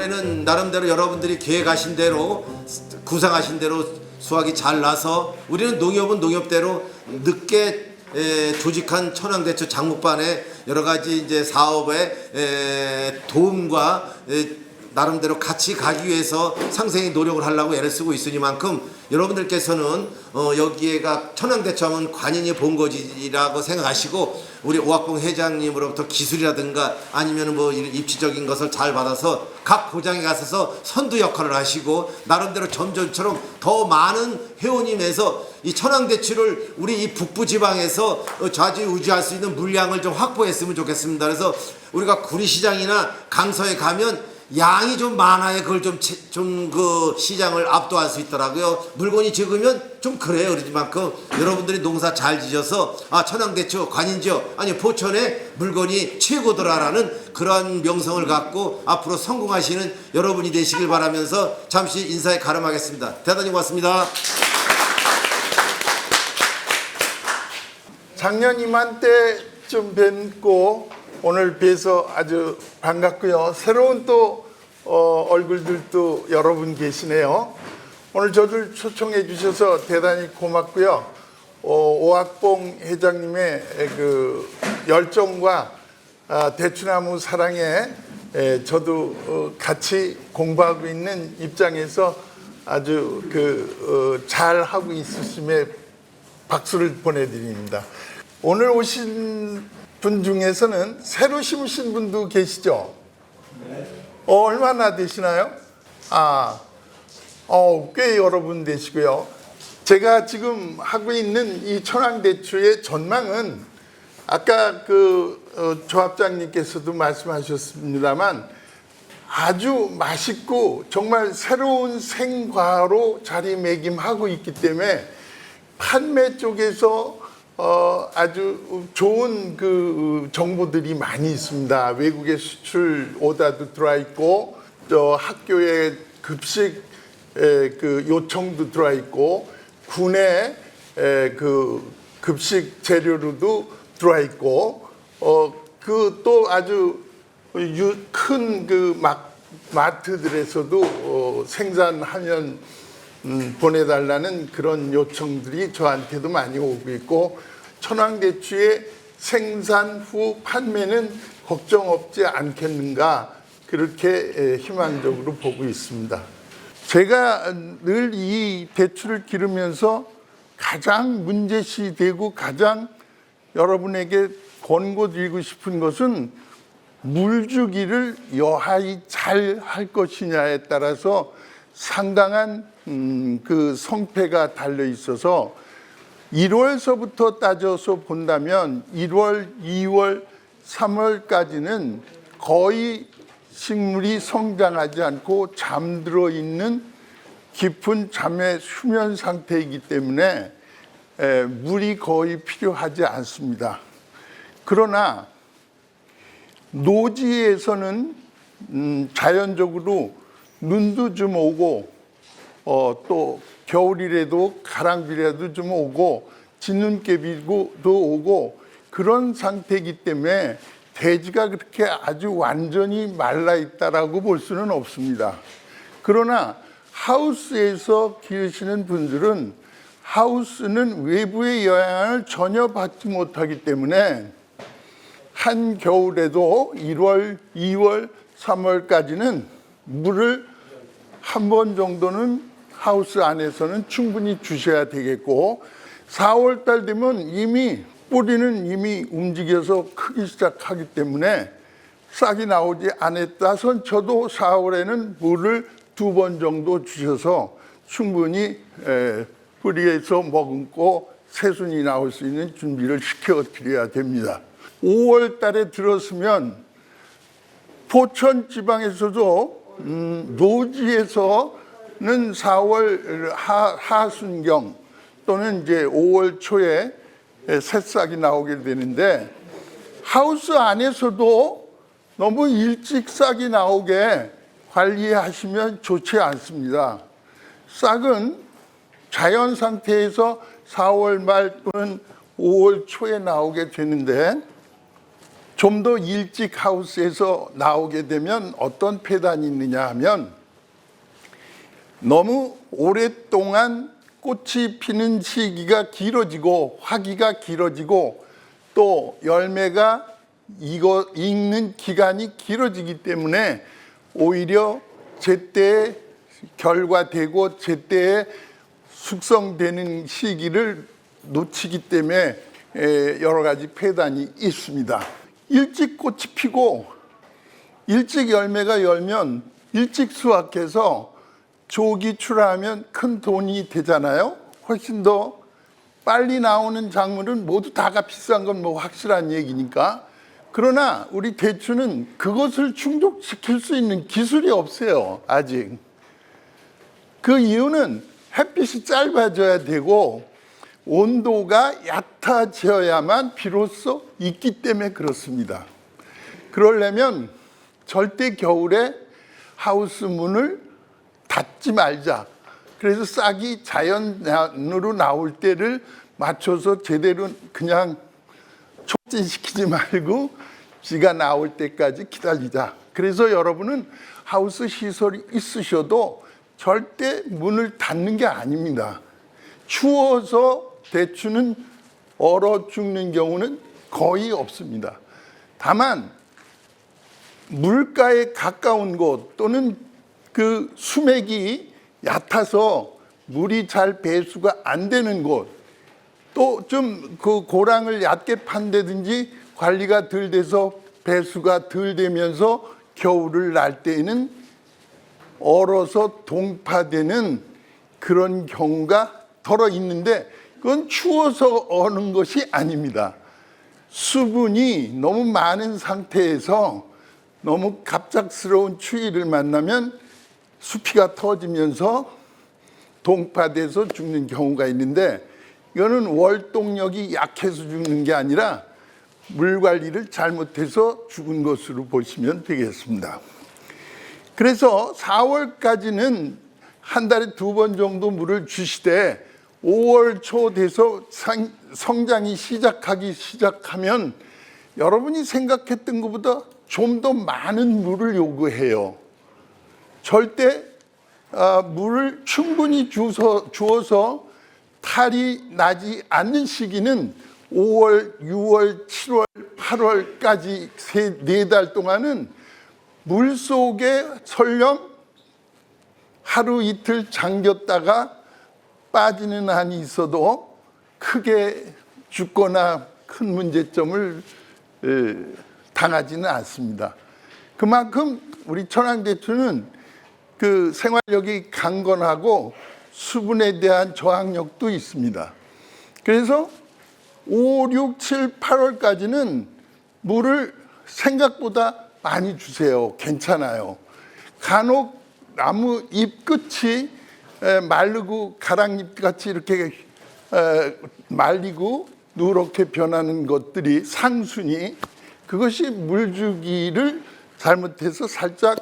올해는 나름대로 여러분들이 계획하신 대로 구상하신 대로 수확이 잘 나서 우리는 농협은 농협대로 늦게 조직한 천황대추 장목반의 여러 가지 이제 사업에 도움과 나름대로 같이 가기 위해서 상생의 노력을 하려고 애를 쓰고 있으니만큼 여러분들께서는 여기에가 천황대추하면 관인이 본거지라고 생각하시고 우리 오학봉 회장님으로부터 기술이라든가 아니면 뭐 입지적인 것을 잘 받아서 각 고장에 가서서 선두 역할을 하시고 나름대로 점점처럼 더 많은 회원이 내서 이 천황대추를 우리 이 북부 지방에서 좌지우지할 수 있는 물량을 좀 확보했으면 좋겠습니다. 그래서 우리가 구리시장이나 강서에 가면 양이 좀 많아야 그걸 좀 그 시장을 압도할 수 있더라고요. 물건이 적으면 좀 그래요. 그러지만큼 여러분들이 농사 잘 지셔서 천황대추 관인지역 아니 포천에 물건이 최고더라라는 그런 명성을 갖고 앞으로 성공하시는 여러분이 되시길 바라면서 잠시 인사에 가름하겠습니다. 대단히 고맙습니다. 작년 이맘때쯤 뵙고 오늘 뵈서 아주 반갑고요. 새로운 또 얼굴들도 여러분 계시네요. 오늘 저를 초청해 주셔서 대단히 고맙고요. 오학봉 회장님의 그 열정과 대추나무 사랑에 저도 같이 공부하고 있는 입장에서 아주 잘 하고 있으심에 박수를 보내드립니다. 오늘 오신 분 중에서는 새로 심으신 분도 계시죠? 얼마나 되시나요? 꽤 여러 분 되시고요. 제가 지금 하고 있는 이 천황대추의 전망은 아까 조합장님께서도 말씀하셨습니다만 아주 맛있고 정말 새로운 생과로 자리매김하고 있기 때문에 판매 쪽에서 아주 좋은 정보들이 많이 있습니다. 외국의 수출 오다도 들어와 있고, 학교의 급식 요청도 들어와 있고, 군의 급식 재료로도 들어와 있고, 또 아주 큰 마트들에서도 생산하면 보내달라는 그런 요청들이 저한테도 많이 오고 있고 천황대추의 생산 후 판매는 걱정 없지 않겠는가 그렇게 희망적으로 보고 있습니다. 제가 늘 이 대추를 기르면서 가장 문제시되고 가장 여러분에게 권고드리고 싶은 것은 물주기를 여하히 잘 할 것이냐에 따라서 상당한 성패가 달려 있어서 1월서부터 따져서 본다면 1월, 2월, 3월까지는 거의 식물이 성장하지 않고 잠들어 있는 깊은 잠의 수면 상태이기 때문에 물이 거의 필요하지 않습니다. 그러나 노지에서는 자연적으로 눈도 좀 오고 또 겨울이라도 가랑비라도 좀 오고 진눈깨비도 오고 그런 상태이기 때문에 대지가 그렇게 아주 완전히 말라 있다라고 볼 수는 없습니다. 그러나 하우스에서 기르시는 분들은 하우스는 외부의 영향을 전혀 받지 못하기 때문에 한겨울에도 1월, 2월, 3월까지는 물을 한 번 정도는 하우스 안에서는 충분히 주셔야 되겠고 4월 달 되면 이미 뿌리는 이미 움직여서 크기 시작하기 때문에 싹이 나오지 않았다선 저도 4월에는 물을 2번 정도 주셔서 충분히 뿌리에서 머금고 새순이 나올 수 있는 준비를 시켜드려야 됩니다. 5월 달에 들었으면 포천 지방에서도 노지에서는 4월 하순경 또는 이제 5월 초에 새싹이 나오게 되는데 하우스 안에서도 너무 일찍 싹이 나오게 관리하시면 좋지 않습니다. 싹은 자연 상태에서 4월 말 또는 5월 초에 나오게 되는데 좀 더 일찍 하우스에서 나오게 되면 어떤 폐단이 있느냐 하면, 너무 오랫동안 꽃이 피는 시기가 길어지고 화기가 길어지고 또 열매가 익는 기간이 길어지기 때문에 오히려 제때에 결과되고 제때에 숙성되는 시기를 놓치기 때문에 여러 가지 폐단이 있습니다. 일찍 꽃이 피고 일찍 열매가 열면 일찍 수확해서 조기 출하하면 큰 돈이 되잖아요. 훨씬 더 빨리 나오는 작물은 모두 다가 비싼 건 뭐 확실한 얘기니까. 그러나 우리 대추는 그것을 충족시킬 수 있는 기술이 없어요, 아직. 그 이유는 햇빛이 짧아져야 되고 온도가 얕아져야만 비로소 있기 때문에 그렇습니다. 그러려면 절대 겨울에 하우스 문을 닫지 말자. 그래서 싹이 자연으로 나올 때를 맞춰서 제대로 그냥 촉진시키지 말고 비가 나올 때까지 기다리자. 그래서 여러분은 하우스 시설이 있으셔도 절대 문을 닫는 게 아닙니다. 추워서 대추는 얼어 죽는 경우는 거의 없습니다. 다만 물가에 가까운 곳 또는 그 수맥이 얕아서 물이 잘 배수가 안 되는 곳, 또 좀 그 고랑을 얕게 판다든지 관리가 덜 돼서 배수가 덜 되면서 겨울을 날 때에는 얼어서 동파되는 그런 경우가 덜어 있는데, 그건 추워서 어는 것이 아닙니다. 수분이 너무 많은 상태에서 너무 갑작스러운 추위를 만나면 수피가 터지면서 동파돼서 죽는 경우가 있는데, 이거는 월동력이 약해서 죽는 게 아니라 물 관리를 잘못해서 죽은 것으로 보시면 되겠습니다. 그래서 4월까지는 한 달에 2번 정도 물을 주시되 5월 초 돼서 성장이 시작하면 여러분이 생각했던 것보다 좀 더 많은 물을 요구해요. 절대 물을 충분히 주어서 탈이 나지 않는 시기는 5월, 6월, 7월, 8월까지 4달 동안은 물 속에 설령 하루 이틀 잠겼다가 빠지는 한이 있어도 크게 죽거나 큰 문제점을 당하지는 않습니다. 그만큼 우리 천황대추는 그 생활력이 강건하고 수분에 대한 저항력도 있습니다. 그래서 5, 6, 7, 8월까지는 물을 생각보다 많이 주세요. 괜찮아요. 간혹 나무 잎 끝이 마르고 가랑잎 같이 이렇게 말리고 누렇게 변하는 것들이 상순이, 그것이 물주기를 잘못해서 살짝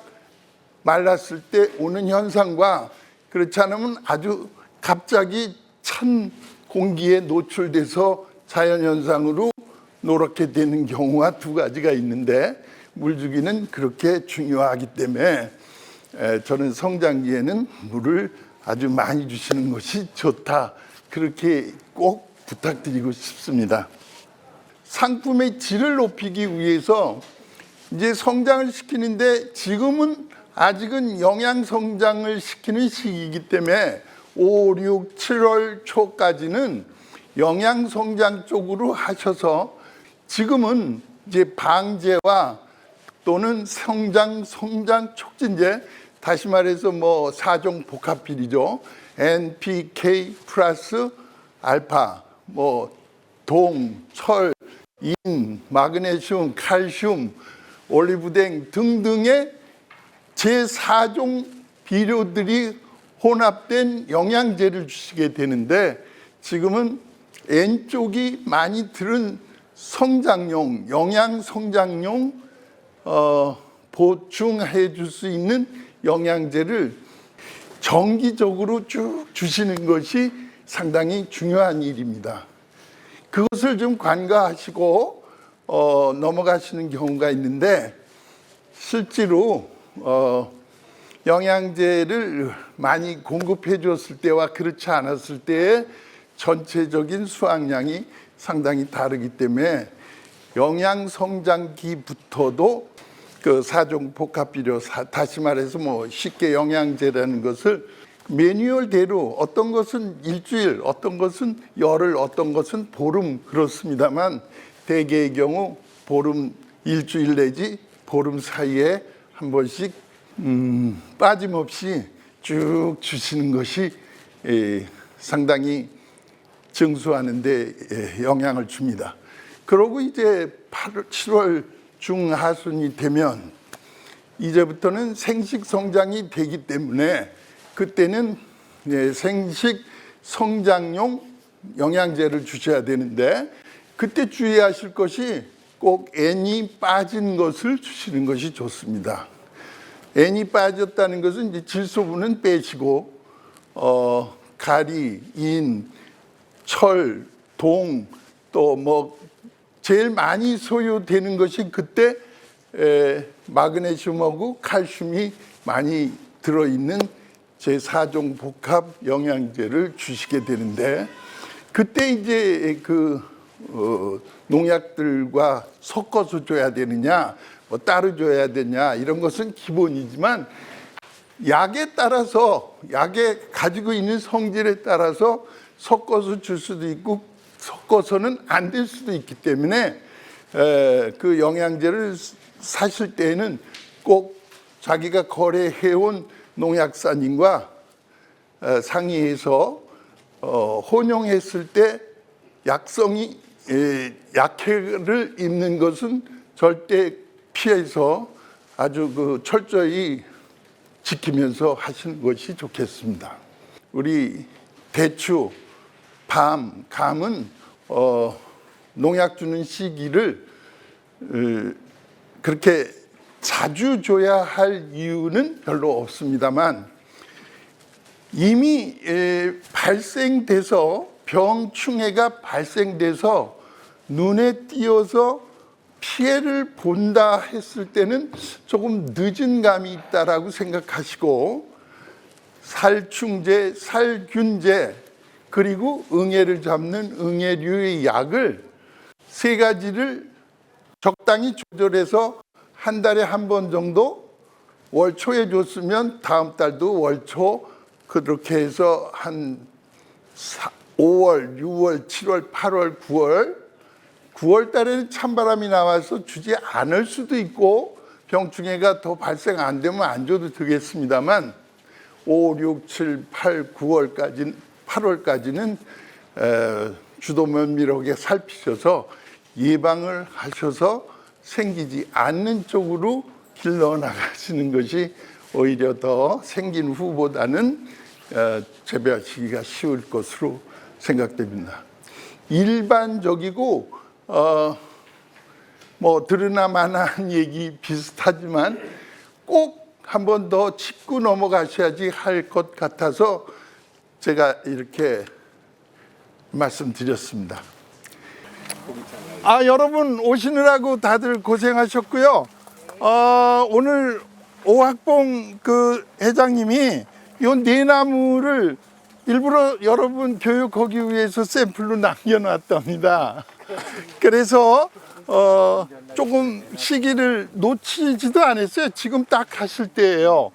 말랐을 때 오는 현상과, 그렇지 않으면 아주 갑자기 찬 공기에 노출돼서 자연현상으로 노랗게 되는 경우가 2가지가 있는데, 물주기는 그렇게 중요하기 때문에 저는 성장기에는 물을 아주 많이 주시는 것이 좋다, 그렇게 꼭 부탁드리고 싶습니다. 상품의 질을 높이기 위해서 이제 성장을 시키는데, 지금은 아직은 영양 성장을 시키는 시기이기 때문에 5, 6, 7월 초까지는 영양 성장 쪽으로 하셔서, 지금은 이제 방제와 또는 성장 촉진제, 다시 말해서 뭐 4종 복합비리죠. NPK 플러스 알파, 뭐 동, 철, 인, 마그네슘, 칼슘, 올리브댕 등등의 제4종 비료들이 혼합된 영양제를 주시게 되는데, 지금은 N쪽이 많이 들은 성장용, 영양 성장용 보충해 줄 수 있는 영양제를 정기적으로 쭉 주시는 것이 상당히 중요한 일입니다. 그것을 좀 관가하시고 넘어가시는 경우가 있는데 실제로 영양제를 많이 공급해 줬을 때와 그렇지 않았을 때의 전체적인 수확량이 상당히 다르기 때문에 영양 성장기부터도 그 사종 복합 비료, 다시 말해서 뭐 쉽게 영양제라는 것을 매뉴얼대로 어떤 것은 일주일, 어떤 것은 열흘, 어떤 것은 보름 그렇습니다만 대개의 경우 보름, 일주일 내지 보름 사이에 한 번씩 빠짐없이 쭉 주시는 것이 상당히 증수하는 데 영향을 줍니다. 그러고 이제 8월, 7월 중하순이 되면 이제부터는 생식 성장이 되기 때문에 그때는 생식 성장용 영양제를 주셔야 되는데 그때 주의하실 것이 꼭 N이 빠진 것을 주시는 것이 좋습니다. N이 빠졌다는 것은 이제 질소분은 빼시고 가리, 인, 철, 동 또 뭐 제일 많이 소요되는 것이 그때 마그네슘하고 칼슘이 많이 들어있는 제4종 복합 영양제를 주시게 되는데 그때 이제 그 농약들과 섞어서 줘야 되느냐 뭐 따로 줘야 되냐 이런 것은 기본이지만 약에 따라서 약에 가지고 있는 성질에 따라서 섞어서 줄 수도 있고 섞어서는 안 될 수도 있기 때문에 그 영양제를 사실 때에는 꼭 자기가 거래해온 농약사님과 상의해서 혼용했을 때 약성이 약해를 입는 것은 절대 피해서 아주 그 철저히 지키면서 하시는 것이 좋겠습니다. 우리 대추, 밤, 감은 농약 주는 시기를 그렇게 자주 줘야 할 이유는 별로 없습니다만 이미 발생돼서 병충해가 발생돼서 눈에 띄어서 피해를 본다 했을 때는 조금 늦은 감이 있다라고 생각하시고 살충제, 살균제 그리고 응애를 잡는 응애류의 약을 세 가지를 적당히 조절해서 한 달에 한 번 정도 월초에 줬으면 다음 달도 월초 그렇게 해서 한 5월, 6월, 7월, 8월, 9월 달에는 찬바람이 나와서 주지 않을 수도 있고 병충해가 더 발생 안 되면 안 줘도 되겠습니다만 5, 6, 7, 8, 8월까지는 주도 면밀하게 살피셔서 예방을 하셔서 생기지 않는 쪽으로 길러 나가시는 것이 오히려 더 생긴 후보다는 재배하시기가 쉬울 것으로 생각됩니다. 일반적이고 뭐 들으나 마나한 얘기 비슷하지만 꼭 한 번 더 짚고 넘어가셔야지 할 것 같아서 제가 이렇게 말씀드렸습니다. 여러분 오시느라고 다들 고생하셨고요. 오늘 오학봉 그 회장님이 이 내나무를 일부러 여러분 교육하기 위해서 샘플로 남겨놨답니다. 그래서 조금 시기를 놓치지도 않았어요. 지금 딱 하실 때예요.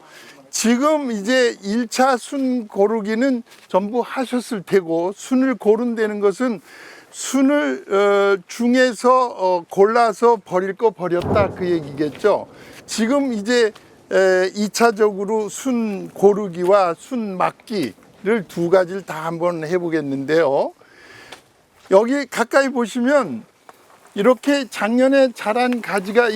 지금 이제 1차 순 고르기는 전부 하셨을 테고 순을 고른다는 것은 순을 중에서 골라서 버릴 거 버렸다 그 얘기겠죠. 지금 이제 2차적으로 순 고르기와 순 막기를 두 가지를 다 한번 해보겠는데요. 여기 가까이 보시면 이렇게 작년에 자란 가지가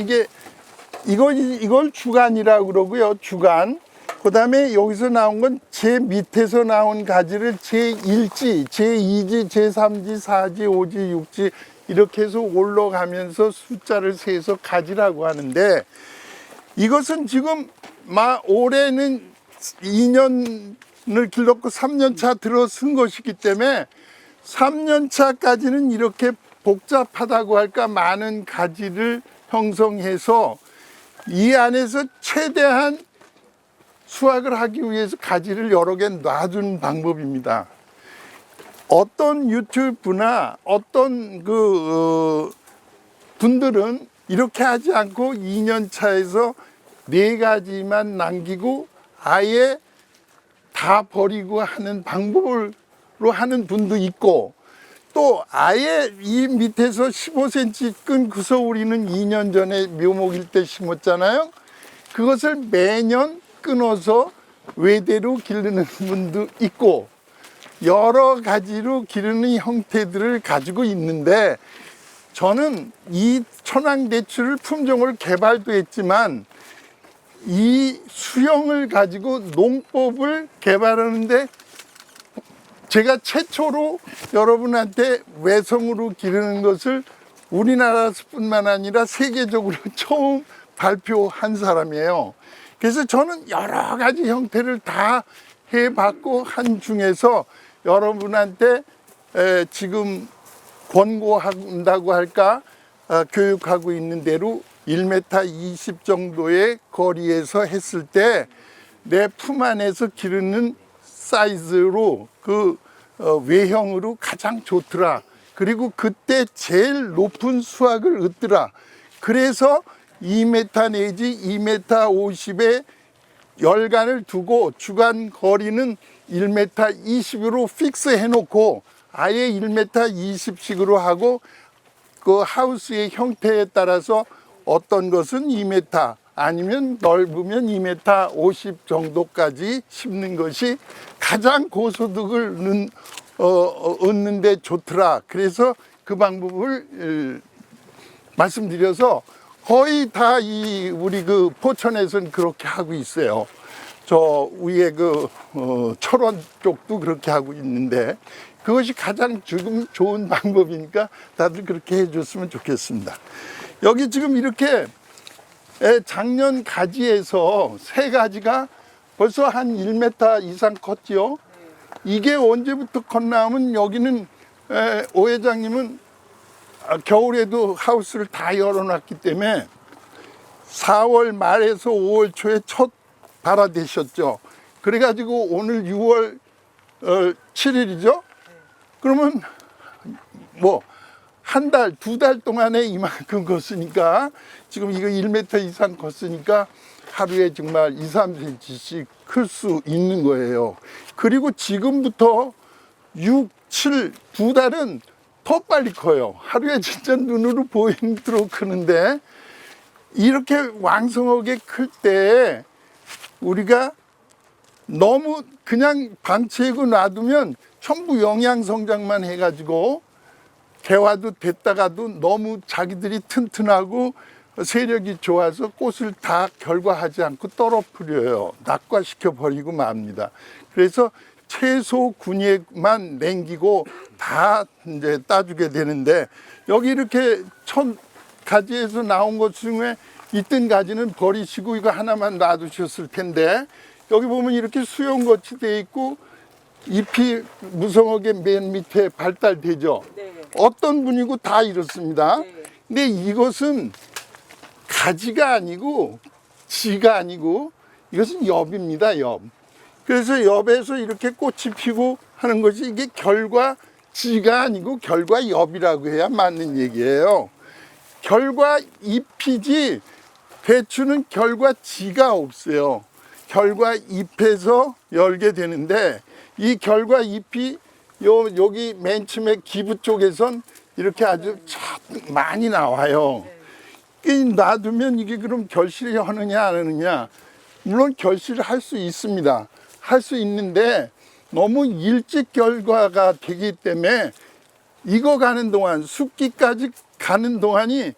이걸 주간이라고 그러고요. 주간. 그 다음에 여기서 나온 건 제 밑에서 나온 가지를 제1지, 제2지, 제3지, 4지, 5지, 6지 이렇게 해서 올라가면서 숫자를 세서 가지라고 하는데 이것은 지금 올해는 2년을 길렀고 3년 차 들어선 것이기 때문에 3년 차까지는 이렇게 복잡하다고 할까 많은 가지를 형성해서 이 안에서 최대한 수확을 하기 위해서 가지를 여러 개 놔둔 방법입니다. 어떤 유튜브나 어떤 분들은 이렇게 하지 않고 2년 차에서 4가지만 남기고 아예 다 버리고 하는 방법으로 하는 분도 있고, 또 아예 이 밑에서 15cm 끊고서 우리는 2년 전에 묘목일 때 심었잖아요. 그것을 매년 끊어서 외대로 기르는 분도 있고, 여러 가지로 기르는 형태들을 가지고 있는데, 저는 이 천황대추를 품종을 개발도 했지만 이 수형을 가지고 농법을 개발하는데 제가 최초로 여러분한테 외성으로 기르는 것을 우리나라뿐만 아니라 세계적으로 처음 발표한 사람이에요. 그래서 저는 여러 가지 형태를 다 해봤고 한 중에서 여러분한테 지금 권고한다고 할까, 교육하고 있는 대로 1m 20 정도의 거리에서 했을 때 내 품 안에서 기르는 사이즈로 외형으로 가장 좋더라. 그리고 그때 제일 높은 수확을 얻더라. 그래서 2m 내지 2m 50에 열간을 두고 주간 거리는 1m 20으로 픽스 해놓고 아예 1m 20씩으로 하고, 그 하우스의 형태에 따라서 어떤 것은 2m 아니면 넓으면 2m 50 정도까지 심는 것이 가장 고소득을 얻는 데 좋더라. 그래서 그 방법을 말씀드려서 거의 다 우리 포천에서는 그렇게 하고 있어요. 저 위에 철원 쪽도 그렇게 하고 있는데, 그것이 가장 지금 좋은 방법이니까 다들 그렇게 해줬으면 좋겠습니다. 여기 지금 이렇게 작년 가지에서 3가지가 벌써 한 1m 이상 컸지요. 이게 언제부터 컸냐면, 여기는 오 회장님은 겨울에도 하우스를 다 열어놨기 때문에 4월 말에서 5월 초에 첫 발화되셨죠. 그래가지고 오늘 6월 7일이죠. 그러면 뭐 한 달, 2달 동안에 이만큼 컸으니까, 지금 이거 1m 이상 컸으니까 하루에 정말 2, 3cm씩 클 수 있는 거예요. 그리고 지금부터 6, 7, 2달은 더 빨리 커요. 하루에 진짜 눈으로 보이도록 크는데, 이렇게 왕성하게 클 때 우리가 너무 그냥 방치하고 놔두면 전부 영양 성장만 해가지고 개화도 됐다가도 너무 자기들이 튼튼하고 세력이 좋아서 꽃을 다 결과하지 않고 떨어뜨려요. 낙과시켜 버리고 맙니다. 그래서 채소 군액만 남기고 다 이제 따주게 되는데, 여기 이렇게 1000가지에서 나온 것 중에 있던 가지는 버리시고 이거 하나만 놔두셨을 텐데, 여기 보면 이렇게 수용같이 돼 있고 잎이 무성하게 맨 밑에 발달되죠. 네. 어떤 분이고 다 이렇습니다. 네. 근데 이것은 가지가 아니고 지가 아니고 이것은 엽입니다. 엽. 그래서 엽에서 이렇게 꽃이 피고 하는 것이, 이게 결과 지가 아니고 결과 엽이라고 해야 맞는 얘기예요. 결과 잎이지 대추는 결과 지가 없어요. 결과 잎에서 열게 되는데, 이 결과 잎이 여기 맨 처음에 기부 쪽에선 이렇게 아주 많이 나와요. 놔두면 이게 그럼 결실을 하느냐 안 하느냐? 물론 결실을 할 수 있습니다. 할 수 있는데 너무 일찍 결과가 되기 때문에 익어가는 동안, 숙기까지 가는 동안이,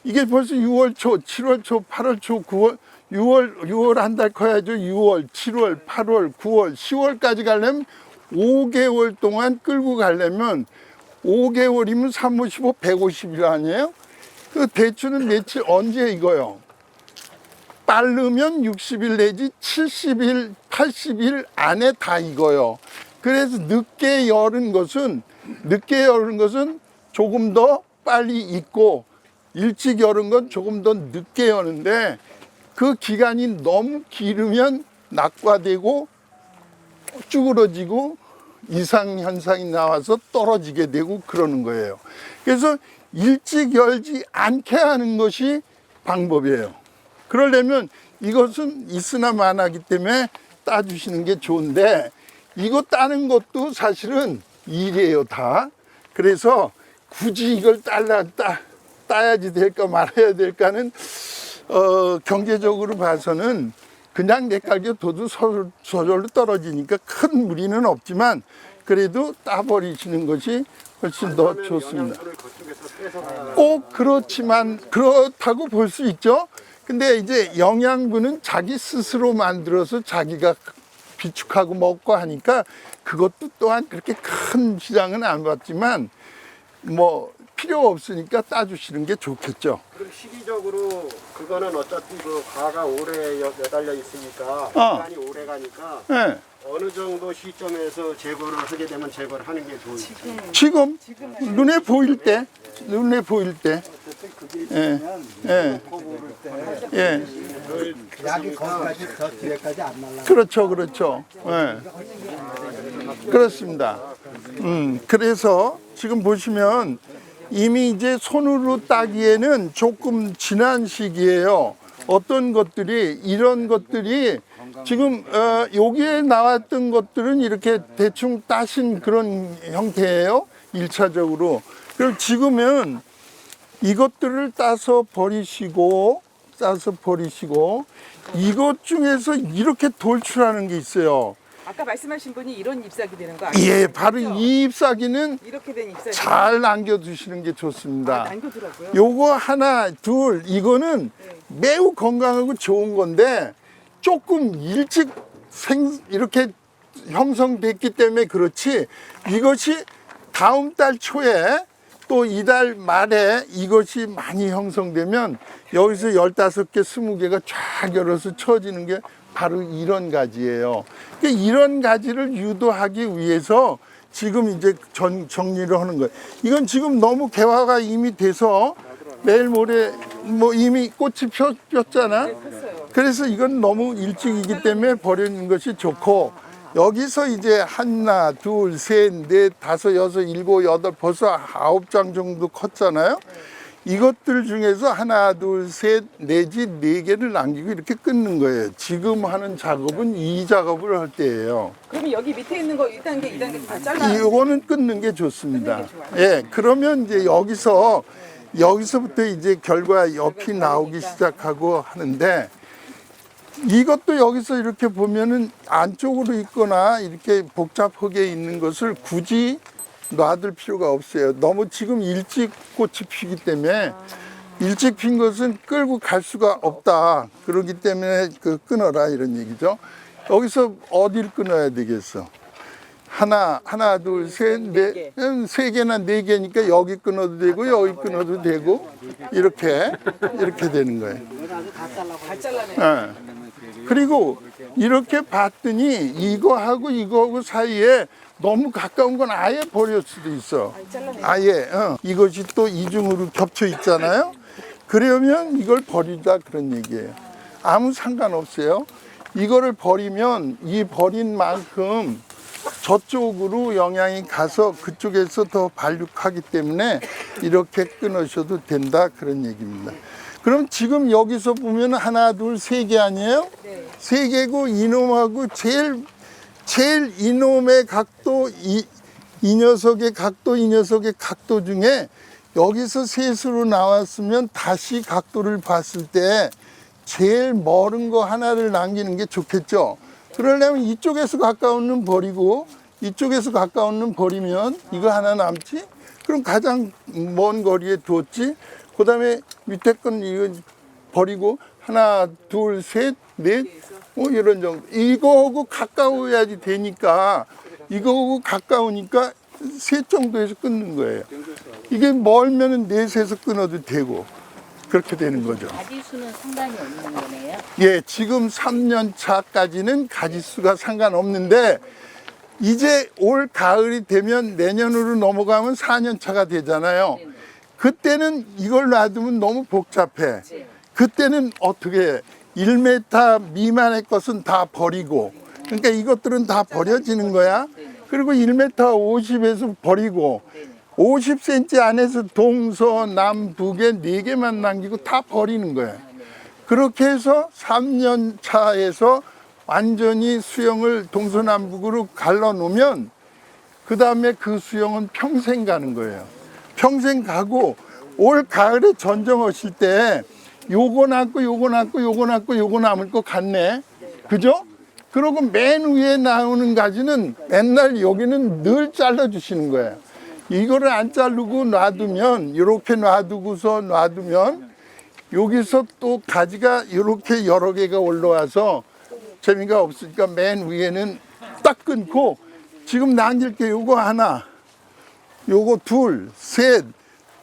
이게 벌써 6월 초, 7월 초, 8월 초, 9월, 6월 한 달 커야죠. 6월, 7월, 8월, 9월, 10월까지 가려면 5개월 동안 끌고 가려면 5개월이면 3, 5, 15, 150일 아니에요? 그 대추는 며칠 언제 익어요? 빠르면 60일 내지 70일, 80일 안에 다 익어요. 그래서 늦게 열은 것은 조금 더 빨리 익고 일찍 여는 건 조금 더 늦게 여는데 그 기간이 너무 길으면 낙과되고 쭈그러지고 이상 현상이 나와서 떨어지게 되고 그러는 거예요. 그래서 일찍 열지 않게 하는 것이 방법이에요. 그러려면 이것은 있으나 마나기 때문에 따주시는 게 좋은데 이거 따는 것도 사실은 일이에요 다. 그래서 굳이 이걸 따야지 될까 말아야 될까는 경제적으로 봐서는 그냥 내깔게 둬도 저절로 떨어지니까 큰 무리는 없지만 그래도 따버리시는 것이 훨씬 더 좋습니다. 꼭 그렇지만 그렇다고 볼 수 있죠. 근데 이제 영양분은 자기 스스로 만들어서 자기가 비축하고 먹고 하니까 그것도 또한 그렇게 큰 시장은 안 받지만 뭐 필요 없으니까 따주시는 게 좋겠죠. 그럼 시기적으로 그거는 어차피 그 과가 오래 매달려 있으니까 시간이 오래 가니까 네. 어느 정도 시점에서 제거를 하게 되면 제거를 하는 게 좋을지. 지금 눈에 보일 때, 어쨌든 그게 있으면 예. 모를 때 예. 약이 거기까지 더 뒤에까지 안 날라. 그렇죠. 예. 그렇습니다. 그래서 지금 보시면 이미 이제 손으로 따기에는 조금 지난 시기예요. 어떤 것들이 이런 것들이 지금 여기에 나왔던 것들은 이렇게 대충 따신 그런 형태예요. 1차적으로. 그럼 지금은 이것들을 따서 버리시고 이것 중에서 이렇게 돌출하는 게 있어요. 아까 말씀하신 분이 이런 잎사귀 되는 거 아니에요? 예, 바로 이 잎사귀는 이렇게 된 잎사귀 잘 남겨두시는 게 좋습니다. 남겨두라고요? 요거 하나, 둘, 이거는 매우 건강하고 좋은 건데 조금 일찍 이렇게 형성됐기 때문에 그렇지 이것이 다음 달 초에 또 이달 말에 이것이 많이 형성되면 여기서 15개, 20개가 쫙 열어서 쳐지는 게 바로 이런 가지예요. 그러니까 이런 가지를 유도하기 위해서 지금 이제 정리를 하는 거예요. 이건 지금 너무 개화가 이미 돼서 내일 모레 뭐 이미 꽃이 폈잖아. 그래서 이건 너무 일찍이기 때문에 버리는 것이 좋고 여기서 이제 하나, 둘, 셋, 넷, 다섯, 여섯, 일곱, 여덟 벌써 9장 정도 컸잖아요. 이것들 중에서 하나, 둘, 셋, 내지 4개를 남기고 이렇게 끊는 거예요. 지금 하는 작업은 이 작업을 할 때예요. 그러면 여기 밑에 있는 거 1단계, 2단계 다 잘라. 이거는 끊는 게 좋습니다. 끊는 게 좋아요. 예, 그러면 이제 여기서부터 이제 결과 옆이 나오기 시작하고 하는데 이것도 여기서 이렇게 보면은 안쪽으로 있거나 이렇게 복잡하게 있는 것을 굳이 놔둘 필요가 없어요. 너무 지금 일찍 꽃이 피기 때문에 일찍 핀 것은 끌고 갈 수가 없다. 그렇기 때문에 끊어라 이런 얘기죠. 여기서 어딜 끊어야 되겠어? 하나, 둘, 셋, 넷, 3개나 4개니까 여기 끊어도 되고 여기 끊어도 되고 이렇게 되는 거예요. 다 잘라내. 예. 그리고 이렇게 봤더니 이거하고 사이에 너무 가까운 건 아예 버릴 수도 있어. 아예. 이것이 또 이중으로 겹쳐 있잖아요. 그러면 이걸 버리자 그런 얘기예요. 아무 상관없어요. 이거를 버리면 이 버린 만큼 저쪽으로 영향이 가서 그쪽에서 더 발육하기 때문에 이렇게 끊으셔도 된다 그런 얘기입니다. 그럼 지금 여기서 보면 하나, 둘, 3개 아니에요? 네. 3개고 이놈하고 제일 이놈의 각도, 이 녀석의 각도 중에 여기서 셋으로 나왔으면 다시 각도를 봤을 때 제일 멀은 거 하나를 남기는 게 좋겠죠. 그러려면 이쪽에서 가까운 놈 버리고 이쪽에서 가까운 놈 버리면 이거 하나 남지? 그럼 가장 먼 거리에 두었지? 그 다음에 밑에 건 이거 버리고 하나, 둘, 셋, 넷, 이런 정도. 이거하고 가까워야지 되니까 이거하고 가까우니까 셋 정도에서 끊는 거예요. 이게 멀면은 넷에서 끊어도 되고 그렇게 되는 거죠. 가지수는 상관이 없는 거네요. 예, 지금 3년 차까지는 가지수가 상관없는데 이제 올 가을이 되면 내년으로 넘어가면 4년 차가 되잖아요. 그때는 이걸 놔두면 너무 복잡해. 그때는 어떻게 해? 1m 미만의 것은 다 버리고, 그러니까 이것들은 다 버려지는 거야. 그리고 1m 50에서 버리고 50cm 안에서 동서남북에 4개만 남기고 다 버리는 거야. 그렇게 해서 3년 차에서 완전히 수영을 동서남북으로 갈라놓으면 그 다음에 그 수영은 평생 가는 거예요. 평생 가고 올 가을에 전정하실 때 요거 남고 요거 남고 요거 남고 요거 남을 것 같네. 그죠? 그리고 맨 위에 나오는 가지는 맨날 여기는 늘 잘라주시는 거예요. 이거를 안 자르고 놔두면, 이렇게 놔두고서 놔두면 여기서 또 가지가 이렇게 여러 개가 올라와서 재미가 없으니까 맨 위에는 딱 끊고, 지금 남길 게 요거 하나, 요거 둘, 셋,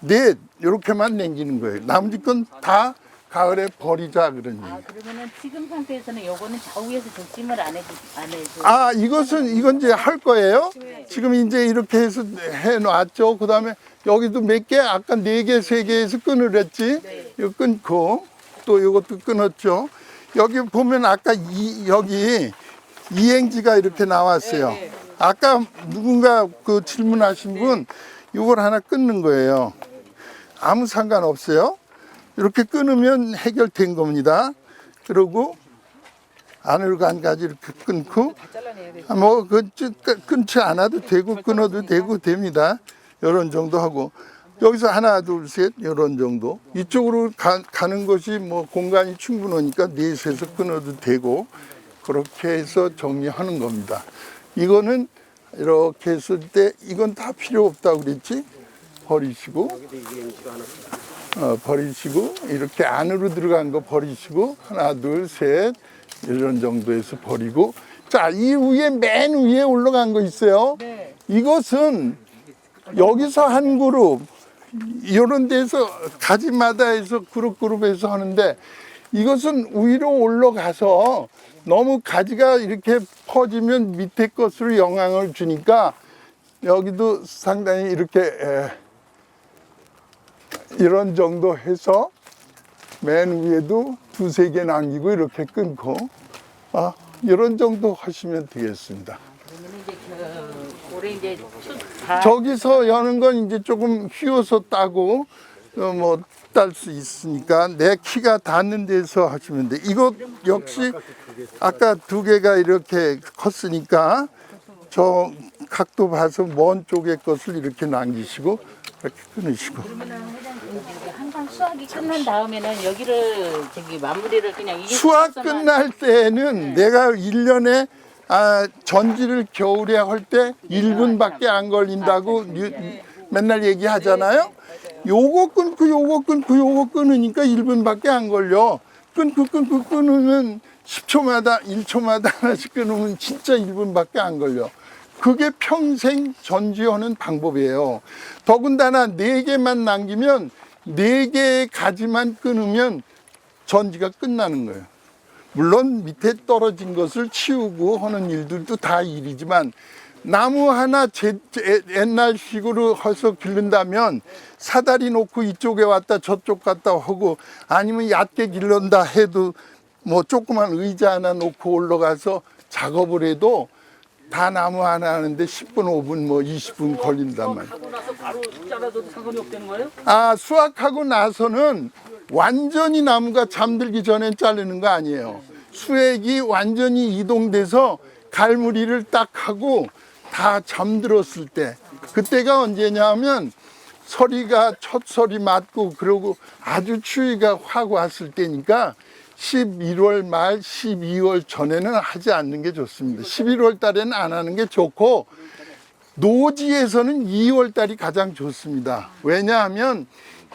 넷 이렇게만 남기는 거예요. 나머지 건 다 가을에 버리자 그러니. 그러면은 지금 상태에서는 요거는 좌우에서 조심을 안 해줘. 이건 이제 할 거예요. 지금 이제 이렇게 해서 해놨죠. 그 다음에 여기도 몇 개, 아까 4개, 3개에서 끊으랬지. 이거 끊고, 또 이것도 끊었죠. 여기 보면 아까 여기 이행지가 이렇게 나왔어요. 아까 누군가 그 질문하신 분, 이걸 하나 끊는 거예요. 아무 상관없어요. 이렇게 끊으면 해결된 겁니다. 그리고 안으로 간 가지 이렇게 끊고, 끊지 않아도 되고 끊어도 되고 됩니다. 이런 정도 하고, 여기서 하나 둘 셋 이런 정도. 이쪽으로 가는 것이 뭐 공간이 충분하니까 넷에서 끊어도 되고, 그렇게 해서 정리하는 겁니다. 이거는 이렇게 했을 때 이건 다 필요 없다고 그랬지? 버리시고, 버리시고, 이렇게 안으로 들어간 거 버리시고, 하나 둘 셋 이런 정도에서 버리고. 자, 이 위에 맨 위에 올라간 거 있어요. 이것은 여기서 한 그룹, 이런 데서 가지마다 해서 그룹해서 하는데, 이것은 위로 올라가서 너무 가지가 이렇게 퍼지면 밑에 것으로 영향을 주니까 여기도 상당히 이렇게 이런 정도 해서 맨 위에도 2-3개 남기고 이렇게 끊고, 이런 정도 하시면 되겠습니다. 그러면 이제 올해 이제 저기서 여는 건 이제 조금 휘어서 따고 뭐 딸 수 있으니까 내 키가 닿는 데서 하시면 돼. 이거 역시 아까 2개가 이렇게 컸으니까 저 각도 봐서 먼 쪽의 것을 이렇게 남기시고 이렇게 끊으시고. 그러면은 회장님 항상 수확이 끝난 다음에는 여기를 마무리를 그냥 수확 끝날 때는 내가 1년에 전지를 겨울에 할 때 1분밖에 안 걸린다고 맨날 얘기하잖아요. 요거 끊고 요거 끊고 요거 끊으니까 1분밖에 안 걸려. 끊고 끊으면 10초마다 1초마다 하나씩 끊으면 진짜 1분밖에 안 걸려. 그게 평생 전지하는 방법이에요. 더군다나 4개만 남기면 4개의 가지만 끊으면 전지가 끝나는 거예요. 물론 밑에 떨어진 것을 치우고 하는 일들도 다 일이지만, 나무 하나 옛날식으로 해서 기른다면 사다리 놓고 이쪽에 왔다 저쪽 갔다 하고, 아니면 얕게 기른다 해도 뭐 조그만 의자 하나 놓고 올라가서 작업을 해도 다 나무 하나 하는데 10분, 5분, 뭐 20분 걸린단 말이에요. 하고 나서 바로 잘라도 상관이 없다는 거예요? 수확하고 나서는 완전히 나무가 잠들기 전에 자르는 거 아니에요. 수액이 완전히 이동돼서 갈무리를 딱 하고 다 잠들었을 때, 그때가 언제냐면 서리가 첫 서리 맞고 그러고 아주 추위가 확 왔을 때니까 11월 말 12월 전에는 하지 않는 게 좋습니다. 11월 달에는 안 하는 게 좋고, 노지에서는 2월 달이 가장 좋습니다. 왜냐하면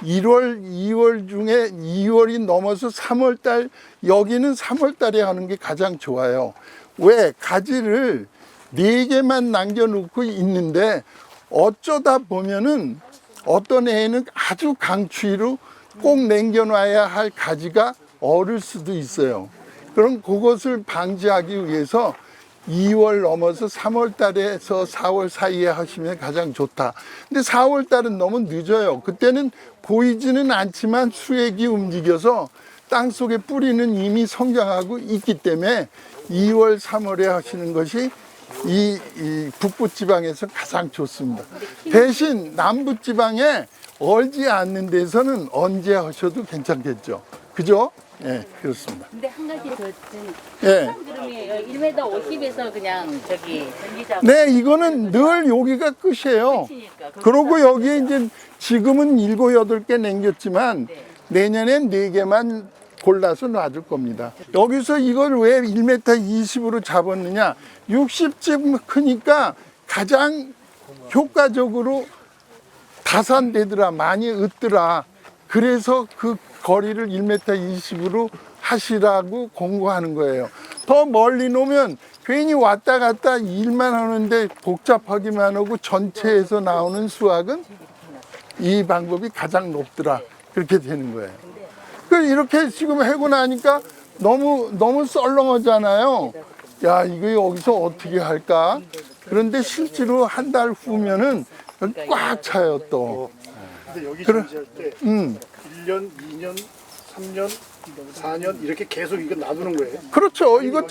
1월, 2월 중에 2월이 넘어서 3월 달, 여기는 3월 달에 하는 게 가장 좋아요. 왜? 가지를 4개만 남겨놓고 있는데 어쩌다 보면은 어떤 해에는 아주 강추위로 꼭 남겨놔야 할 가지가 얼을 수도 있어요. 그럼 그것을 방지하기 위해서 2월 넘어서 3월 달에서 4월 사이에 하시면 가장 좋다. 근데 4월 달은 너무 늦어요. 그때는 보이지는 않지만 수액이 움직여서 땅속에 뿌리는 이미 성장하고 있기 때문에 2월, 3월에 하시는 것이 이 북부 지방에서 가장 좋습니다. 대신 남부 지방에 얼지 않는 데서는 언제 하셔도 괜찮겠죠. 그죠? 예, 그렇습니다. 근데 한 가지 더 예. 그러면 1m 50에서 그냥 저기 전기장 네, 이거는 늘 여기가 끝이에요. 그러고 여기에 이제 지금은 7, 8개 남겼지만 내년엔 4개만 골라서 놔줄 겁니다. 여기서 이걸 왜 1m 20으로 잡았느냐? 60쯤 크니까 가장 효과적으로 다산되더라, 많이 얻더라. 그래서 그 거리를 1m 20으로 하시라고 공고하는 거예요. 더 멀리 놓으면 괜히 왔다 갔다 일만 하는데 복잡하기만 하고 전체에서 나오는 수확은 이 방법이 가장 높더라. 그렇게 되는 거예요. 이렇게 지금 하고 나니까 너무 썰렁하잖아요. 야, 이거 여기서 어떻게 할까? 그런데 실제로 한 달 후면은 꽉 차요, 또. 근데 여기 그래. 전지할 때 1년, 2년, 3년, 4년 이렇게 계속 이거 놔두는 거예요. 그렇죠. 이거